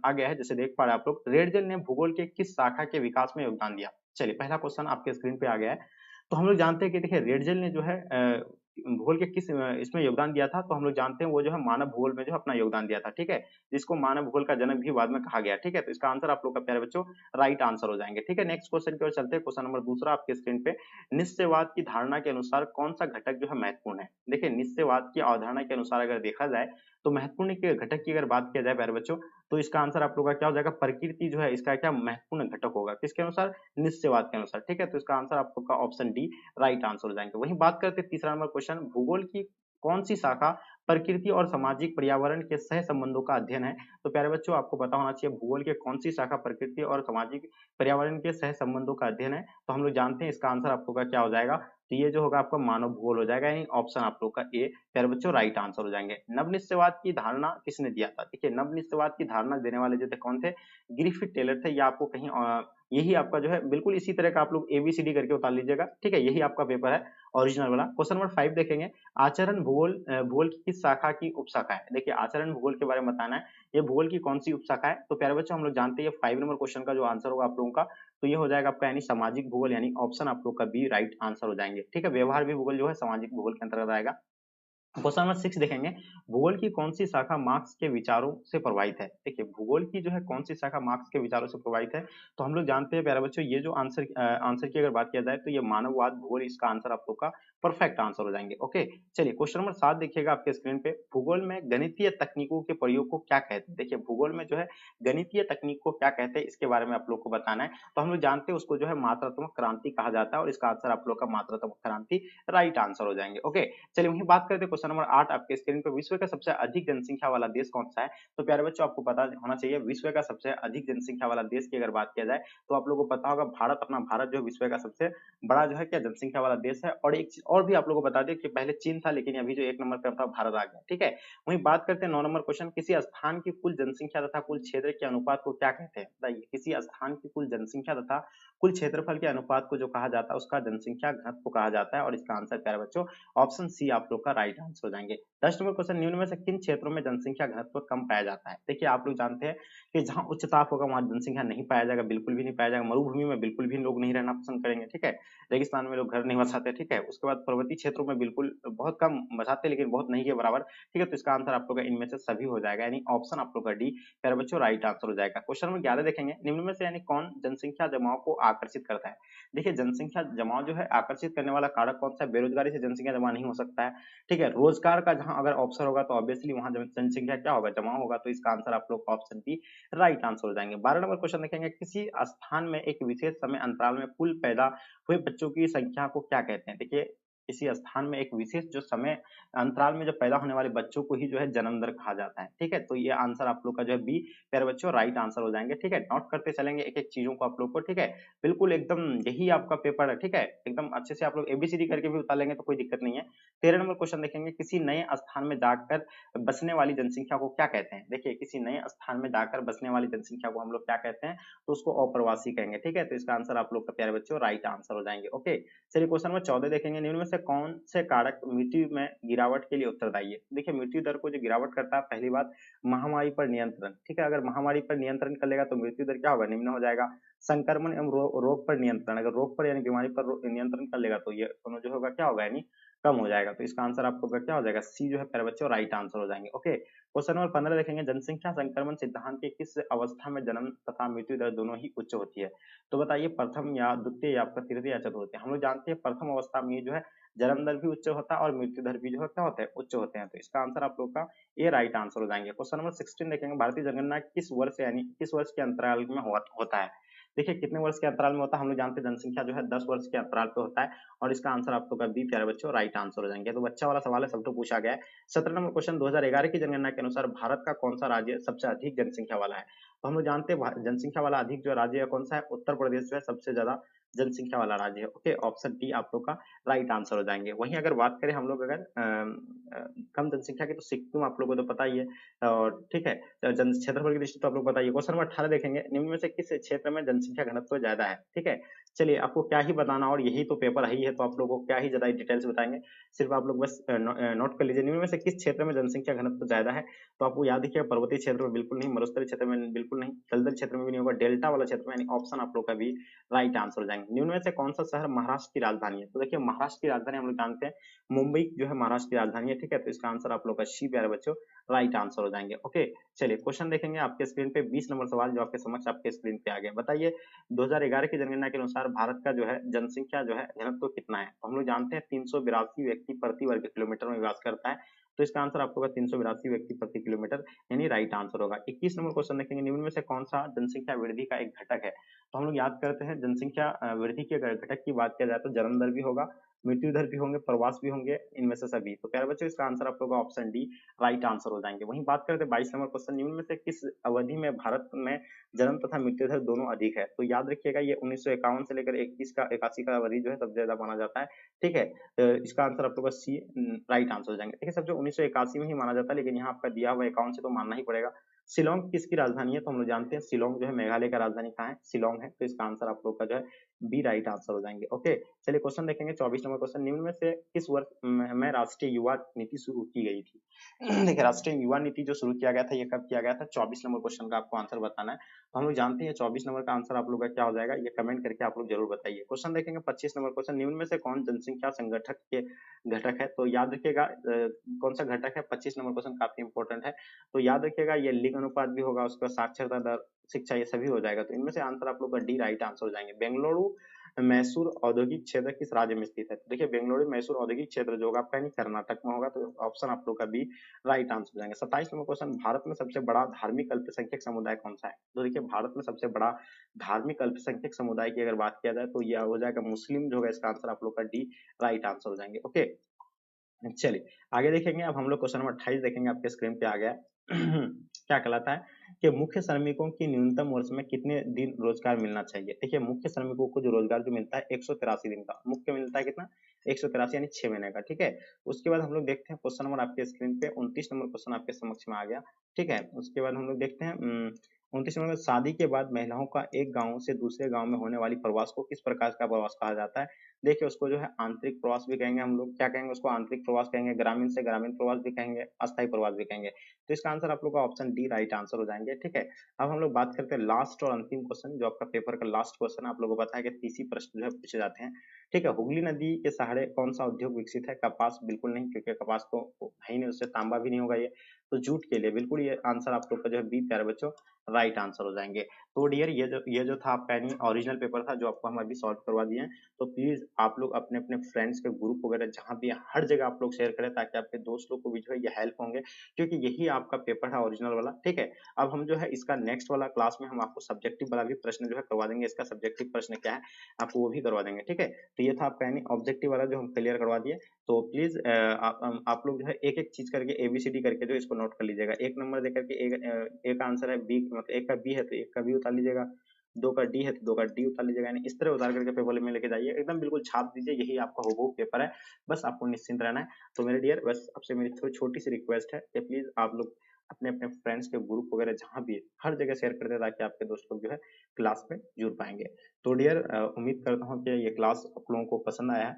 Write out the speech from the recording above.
आ गया है, जैसे देख पा रहे हैं आप लोग, रेड जेल ने भूगोल के किस शाखा के विकास में योगदान दिया? चलिए पहला क्वेश्चन आपके स्क्रीन पे आ गया है। तो हम लोग जानते हैं कि देखिए रेड जेल ने जो है भूगोल के किस इसमें योगदान दिया था, तो हम लोग जानते हैं वो जो है मानव भूगोल में जो है अपना योगदान दिया था, ठीक है? जिसको मानव भूगोल का जनक भी बाद में कहा गया, ठीक है? तो इसका आंसर आप लोग का प्यारे बच्चों राइट आंसर हो जाएँगे, ठीक है? नेक्स्ट क्वेश्चन की ओर चलते हैं, क्वेश्चन नंबर दूसरा आपके स्क्रीन पे, निश्चयवाद की धारणा के अनुसार कौन-सा घटक जो है महत्वपूर्ण है? देखिए निश्चयवाद की अवधारणा के अनुसार अगर देखा जाए, तो महत्वपूर्ण के घटक की अगर बात किया जाए प्यारे बच्चों, तो इसका आंसर आप लोग का क्या हो जाएगा? प्रकृति जो है इसका क्या महत्वपूर्ण घटक होगा, किसके अनुसार? निश्चयवाद के अनुसार, ठीक है? तो इसका आंसर आप लोग का ऑप्शन डी राइट आंसर हो जाएँगे। वहीं बात करते हैं तीसरा नंबर क्वेश्चन, भूगोल की कौन-सी शाखा प्रकृति और सामाजिक पर्यावरण के सह संबंधों का अध्ययन है? तो प्यारे बच्चों आपको पता होना चाहिए भूगोल के कौन-सी शाखा प्रकृति और सामाजिक पर्यावरण के सह संबंधों का अध्ययन है? तो हम लोग जानते हैं इसका आंसर आप लोग का क्या हो जाएगा? तो ये जो होगा आपका मानव भूगोल हो जाएगा, यानी ऑप्शन आप लोग का ए प्यारे बच्चों राइट आंसर हो जाएँगे। नवनिश्चयवाद की धारणा किसने दिया था? देखिए नवनिश्चयवाद की धारणा देने वाले जो थे कौन थे? ग्रिफिथ टेलर थे, या आपको कहीं यही आपका जो है बिल्कुल इसी तरह का आप लोग एबीसीडी करके उतार लीजिएगा, ठीक है? यही आपका पेपर है ओरिजिनल वाला। क्वेश्चन नंबर 5 देखेंगे, आचरण भूगोल भूगोल की किस शाखा की उपशाखा है? देखिए आचरण भूगोल के बारे में बताना है, ये भूगोल की कौन-सी उपशाखा है? तो प्यारे बच्चों हम लोग जानते हैं ये 5 नंबर क्वेश्चन का जो आंसर होगा आप लोगों का, तो ये हो जाएगा आपका यानी सामाजिक भूगोल, यानी ऑप्शन आप लोग का बी राइट आंसर हो जाएँगे, ठीक है? व्यवहार भी भूगोल जो है सामाजिक भूगोल के अंतर्गत आएगा। क्वेश्चन नंबर 6 देखेंगे, भूगोल की कौन-सी शाखा मार्क्स के विचारों से प्रभावित है? देखिए, भूगोल की जो है कौन-सी शाखा मार्क्स के विचारों से प्रभावित है? तो हम लोग जानते हैं प्यारे बच्चों ये जो आंसर की अगर बात किया जाए तो ये मानववाद भूगोल, इसका आंसर आप लोग का परफेक्ट आंसर हो जाएँगे, ओके। चलिए क्वेश्चन नंबर 7 देखिएगा आपके स्क्रीन पे, भूगोल में गणितीय तकनीकों के प्रयोग को क्या कहते हैं? देखिए, भूगोल में जो है गणितीय तकनीक को क्या कहते हैं इसके बारे में आप लोग को बताना है। तो हम लोग जानते हैं उसको जो है मात्रात्मक क्रांति कहा जाता है, और इसका आंसर आप लोग का मात्रात्मक क्रांति राइट आंसर हो जाएँगे, ओके। चलिए वहीं बात करते हैं क्वेश्चन नंबर 8 आपके स्क्रीन पे, विश्व का सबसे अधिक जनसंख्या वाला देश कौन-सा है? तो प्यारे बच्चों आपको पता होना चाहिए विश्व का सबसे अधिक जनसंख्या वाला देश की अगर बात किया जाए, तो आप लोगों को पता होगा भारत, अपना भारत जो है विश्व का सबसे बड़ा जो है क्या जनसंख्या वाला देश है। और एक चीज़ और भी आप लोगों को बता दें कि पहले चीन था, लेकिन अभी जो 1 नंबर पे था भारत आ गया, ठीक है? वहीं बात करते हैं 9 नंबर क्वेश्चन, किसी स्थान की कुल जनसंख्या तथा कुल क्षेत्र के अनुपात को क्या कहते हैं? बताइए, किसी स्थान की कुल जनसंख्या तथा कुल क्षेत्रफल के अनुपात को जो कहा जाता है उसका जनसंख्या घनत्व कहा जाता है, और इसका आंसर प्यारे बच्चों ऑप्शन सी आप लोग का राइट आंसर हो जाएँगे। 10 नंबर क्वेश्चन, निम्न में से किन क्षेत्रों में जनसंख्या घनत्व कम पाया जाता है? देखिए आप लोग जानते हैं कि जहाँ उच्च ताप होगा वहाँ जनसंख्या नहीं पाया जाएगा, बिल्कुल भी नहीं पाया जाएगा। मरुभूमि में बिल्कुल भी लोग नहीं रहना पसंद करेंगे, ठीक है? रेगिस्तान में लोग घर नहीं बसाते, ठीक है? उसके बाद पर्वतीय क्षेत्रों में बिल्कुल बहुत कम बसाते हैं, लेकिन बहुत नहीं के बराबर, ठीक है? तो इसका आंसर आप लोग का इनमें से सभी हो जाएगा, यानी ऑप्शन आप लोग का डी प्यारे बच्चों राइट आंसर हो जाएगा। क्वेश्चन नंबर 11 देखेंगे, निम्न में से यानी कौन जनसंख्या जमाव को आकर्षित करता है? देखिए जनसंख्या जमाव जो है आकर्षित करने वाला कारक कौन-सा है? बेरोजगारी से जनसंख्या जमा नहीं हो सकता है, ठीक है? रोजगार का जहाँ अगर अवसर होगा तो ऑब्वियसली वहाँ जनसंख्या क्या होगा? जमा होगा, तो इसका आंसर आप लोग का ऑप्शन बी राइट आंसर हो जाएँगे। 12 नंबर क्वेश्चन देखेंगे, किसी स्थान में एक विशेष समय अंतराल में कुल पैदा हुए बच्चों की संख्या को क्या कहते हैं? देखिए, किसी स्थान में एक विशेष जो समय अंतराल में जो पैदा होने वाले बच्चों को ही जो है जन्म दर कहा जाता है, ठीक है? तो ये आंसर आप लोग का जो है बी प्यारे बच्चों राइट आंसर हो जाएँगे, ठीक है? नोट करते चलेंगे एक-एक चीज़ों को आप लोग को, ठीक है? बिल्कुल एकदम यही आपका पेपर है, ठीक है? एकदम अच्छे से आप लोग एबीसीडी करके भी उतार लेंगे तो कोई दिक्कत नहीं है। 13 नंबर क्वेश्चन देखेंगे, किसी नए स्थान में जाकर बसने वाली जनसंख्या को क्या कहते हैं? देखिए, किसी नए स्थान में जाकर बसने वाली जनसंख्या को हम लोग क्या कहते हैं? तो उसको अप्रवासी कहेंगे, ठीक है? तो इसका आंसर आप लोग का प्यारे बच्चों राइट आंसर हो जाएँगे, ओके। चलिए क्वेश्चन नंबर 14 देखेंगे, निम्न में से कौन से कारक मृत्यु में गिरावट के लिए उत्तरदायी है? देखिए, मृत्यु दर को जो गिरावट करता है, पहली बात महामारी पर नियंत्रण, ठीक है? अगर महामारी पर नियंत्रण कर लेगा तो मृत्यु दर क्या होगा? निम्न हो जाएगा। संक्रमण एवं रोग पर नियंत्रण, अगर रोग पर यानी बीमारी पर नियंत्रण कर लेगा तो ये दोनों जो होगा क्या होगा? यानी कम हो जाएगा। तो इसका आंसर आपको क्या हो जाएगा? सी जो है प्यारे बच्चों राइट आंसर हो जाएँगे, ओके। क्वेश्चन नंबर 15 देखेंगे, जनसंख्या संक्रमण सिद्धांत के किस अवस्था में जन्म तथा मृत्यु दर दोनों ही उच्च होती है? तो बताइए प्रथम या द्वितीय या आपका तृतीय या चतुर्थ? हम लोग जानते हैं प्रथम अवस्था में ये जो है जन्म दर भी उच्च होता है और मृत्यु दर भी जो है क्या होते हैं? उच्च होते हैं। तो इसका आंसर आप लोग का ए राइट आंसर हो जाएँगे। क्वेश्चन नंबर 16 देखेंगे, भारतीय जनगणना किस वर्ष यानी किस वर्ष के अंतराल में होता है? देखिए कितने वर्ष के अंतराल में होता है? हम लोग जानते हैं जनसंख्या जो है 10 वर्ष के अंतराल पे होता है, और इसका आंसर आप लोग का बी प्यारे बच्चों राइट आंसर हो जाएँगे। तो बच्चा वाला सवाल है, सब तो पूछा गया है। 17 नंबर क्वेश्चन, 2011 की जनगणना के अनुसार भारत का कौन-सा राज्य सबसे अधिक जनसंख्या वाला है? तो हम लोग जानते हैं जनसंख्या वाला अधिक जो राज्य है कौन-सा है? उत्तर प्रदेश जो है सबसे ज़्यादा जनसंख्या वाला राज्य है। ओके, ऑप्शन डी आप लोग का राइट आंसर हो जाएँगे। वहीं अगर बात करें हम लोग अगर कम जनसंख्या की, तो सिक्किम आप लोगों को तो पता ही है, और ठीक है, जन क्षेत्रफल की दृष्टि तो आप लोग को पता ही है। क्वेश्चन नंबर 18 देखेंगे, निम्न में से किस क्षेत्र में जनसंख्या घनत्व ज़्यादा है? ठीक है, चलिए आपको क्या ही बताना, और यही तो पेपर है ही है, तो आप लोगों को क्या ही ज़्यादा डिटेल्स बताएँगे। सिर्फ आप लोग बस नोट कर लीजिए, निम्न में से किस क्षेत्र में जनसंख्या घनत्व ज़्यादा है? तो आपको याद रखिएगा, पर्वतीय क्षेत्र में बिल्कुल नहीं, मरुस्थलीय क्षेत्र में बिल्कुल नहीं, दलदल क्षेत्र में भी नहीं होगा, डेल्टा वाला क्षेत्र में, यानी ऑप्शन आप लोग का भी राइट आंसर हो जाएँगे। निम्न में से कौन-सा शहर महाराष्ट्र की राजधानी है? तो देखिए, महाराष्ट्र की राजधानी हम लोग जानते हैं, मुंबई जो है महाराष्ट्र की राजधानी है, ठीक है? तो इसका आंसर आप लोग का सी, प्यारे बच्चों, राइट आंसर हो जाएँगे। ओके, चलिए क्वेश्चन देखेंगे आपके स्क्रीन पे, 20 नंबर सवाल जो आपके समक्ष आपके स्क्रीन पे आ गया। बताइए, 2011 की जनगणना के अनुसार भारत का जो है जनसंख्या जो है घनत्व कितना है? तो हम लोग जानते हैं 382 व्यक्ति प्रति वर्ग किलोमीटर में निवास करता है। तो इसका आंसर आपको होगा 382 व्यक्ति प्रति किलोमीटर, यानी राइट आंसर होगा। 21 नंबर क्वेश्चन देखेंगे, निम्न में से कौन-सा जनसंख्या वृद्धि का एक घटक है? तो हम लोग याद करते हैं, जनसंख्या वृद्धि के अगर घटक की बात किया जाए तो जन्म दर भी होगा, मृत्यु दर भी होंगे, प्रवास भी होंगे, इनमें से सभी। तो प्यारे बच्चों, इसका आंसर आप लोगों का ऑप्शन डी राइट आंसर हो जाएँगे। वहीं बात करते हैं 22 नंबर क्वेश्चन, निम्न में से किस अवधि में भारत में जन्म तथा मृत्यु दर दोनों अधिक है? तो याद रखिएगा, ये 1951 से लेकर 21 का 81 का अवधि जो है सबसे ज़्यादा माना जाता है, ठीक है? इसका आंसर आप लोग का सी राइट आंसर हो जाएँगे। देखिए, सब जो 1981 में ही माना जाता है, लेकिन यहाँ आपका दिया हुआ 51 से तो मानना ही पड़ेगा। शिलांग किसकी राजधानी है? तो हम लोग जानते हैं शिलांग जो है मेघालय का राजधानी कहाँ है? शिलांग है। तो इसका आंसर आप लोग का जो है बी राइट आंसर हो जाएँगे। ओके, चलिए क्वेश्चन देखेंगे, 24 नंबर क्वेश्चन, निम्न में से किस वर्ष में राष्ट्रीय युवा नीति शुरू की गई थी? देखिए, राष्ट्रीय युवा नीति जो शुरू किया गया था, ये कब किया गया था? 24 नंबर क्वेश्चन का आपको आंसर बताना है। तो हम लोग जानते हैं 24 नंबर का आंसर आप लोग का क्या हो जाएगा, ये कमेंट करके आप लोग जरूर बताइए। क्वेश्चन देखेंगे 25 नंबर क्वेश्चन, निम्न में से कौन जनसंख्या संगठक के घटक है? तो याद रखिएगा, कौन सा घटक है? 25 नंबर क्वेश्चन काफी इंपॉर्टेंट है, तो याद रखिएगा, ये लिंग अनुपात भी होगा, उसका साक्षरता दर, शिक्षा, ये सभी हो जाएगा। तो इनमें से आंसर आप लोग का डी राइट आंसर हो जाएंगे। बेंगलुरु मैसूर औद्योगिक क्षेत्र किस राज्य में स्थित है? तो देखिए, बेंगलुरु मैसूर औद्योगिक क्षेत्र जो होगा आपका यानी कर्नाटक में होगा, तो ऑप्शन आप लोग का बी राइट आंसर हो जाएंगे। 27 नंबर क्वेश्चन, भारत में सबसे बड़ा धार्मिक अल्पसंख्यक समुदाय कौन सा है? तो देखिए, भारत में सबसे बड़ा धार्मिक अल्पसंख्यक समुदाय की अगर बात किया जाए तो यह हो जाएगा मुस्लिम, जो है इसका आंसर आप लोग का डी राइट आंसर हो जाएंगे। ओके, चलिए आगे देखेंगे, अब हम लोग क्वेश्चन नंबर 28 देखेंगे, आपके स्क्रीन पे आ गया है। क्या कहलाता है कि मुख्य श्रमिकों की न्यूनतम वर्ष में कितने दिन रोजगार मिलना चाहिए? देखिए, मुख्य श्रमिकों को जो रोजगार जो मिलता है 183 दिन का, मुख्य मिलता है कितना? 183, यानी 6 महीने का, ठीक है? उसके बाद हम लोग देखते हैं क्वेश्चन नंबर आपके स्क्रीन पे 29 नंबर क्वेश्चन आपके समक्ष में आ गया, ठीक है? उसके बाद हम लोग देखते हैं 29 नंबर में, शादी के बाद महिलाओं का एक गांव से दूसरे गांव में होने वाली प्रवास को किस प्रकार का प्रवास कहा जाता है? देखिए, उसको जो है आंतरिक प्रवास भी कहेंगे हम लोग, क्या कहेंगे उसको? आंतरिक प्रवास कहेंगे, ग्रामीण से ग्रामीण प्रवास भी कहेंगे, अस्थायी प्रवास भी कहेंगे। तो इसका आंसर आप लोग का ऑप्शन डी राइट आंसर हो जाएंगे, ठीक है? अब हम लोग बात करते हैं लास्ट और अंतिम क्वेश्चन, जो आपका पेपर का लास्ट क्वेश्चन है। आप लोगों को पता है कि 30 ही प्रश्न जो है पूछे जाते हैं, ठीक है? हुगली नदी के सहारे कौन सा उद्योग विकसित है? कपास बिल्कुल नहीं, क्योंकि कपास तो है ही नहीं, उससे तांबा भी नहीं होगा ये। तो जूट के लिए बिल्कुल ये आंसर आप लोग का जो है बी, प्यारे बच्चों, राइट आंसर हो जाएंगे। तो डियर, ये जो था आपका यानी ओरिजिनल पेपर था, जो आपको हम अभी सॉल्व करवा दिए हैं। तो प्लीज आप लोग अपने अपने फ्रेंड्स के ग्रुप वगैरह जहाँ भी है, हर जगह आप लोग शेयर करें, ताकि आपके दोस्त लोग को भी जो है ये हेल्प होंगे, क्योंकि यही आपका पेपर है ओरिजिनल वाला, ठीक है? अब हम जो है इसका नेक्स्ट वाला क्लास में हम आपको सब्जेक्टिव वाला भी प्रश्न जो है करवा देंगे। इसका सब्जेक्टिव प्रश्न क्या है आपको वो भी करवा देंगे, ठीक है? तो ये था आपका यानी ऑब्जेक्टिव वाला जो हम क्लियर करवा दिए। तो प्लीज आप लोग जो है एक एक चीज करके एबीसीडी करके जो इसको नोट कर लीजिएगा। एक नंबर देकर के एक आंसर है बी, मतलब एक का बी है तो एक का बी उतार लीजिएगा, 2 का डी है तो 2 का डी उतार लीजिएगा, यानी इस तरह उतार करके पेपर में लेके जाइए, एकदम बिल्कुल छाप दीजिए, यही आपका हूबहू पेपर है। बस आपको निश्चिंत रहना है। तो मेरे डियर, बस आपसे मेरी थोड़ी छोटी सी रिक्वेस्ट है कि प्लीज आप लोग अपने अपने फ्रेंड्स के ग्रुप वगैरह जहाँ भी है, हर जगह शेयर कर दें, ताकि आपके दोस्त लोग जो है क्लास में जुड़ पाएंगे। तो डियर, उम्मीद करता हूँ कि ये क्लास आप लोगों को पसंद आया है।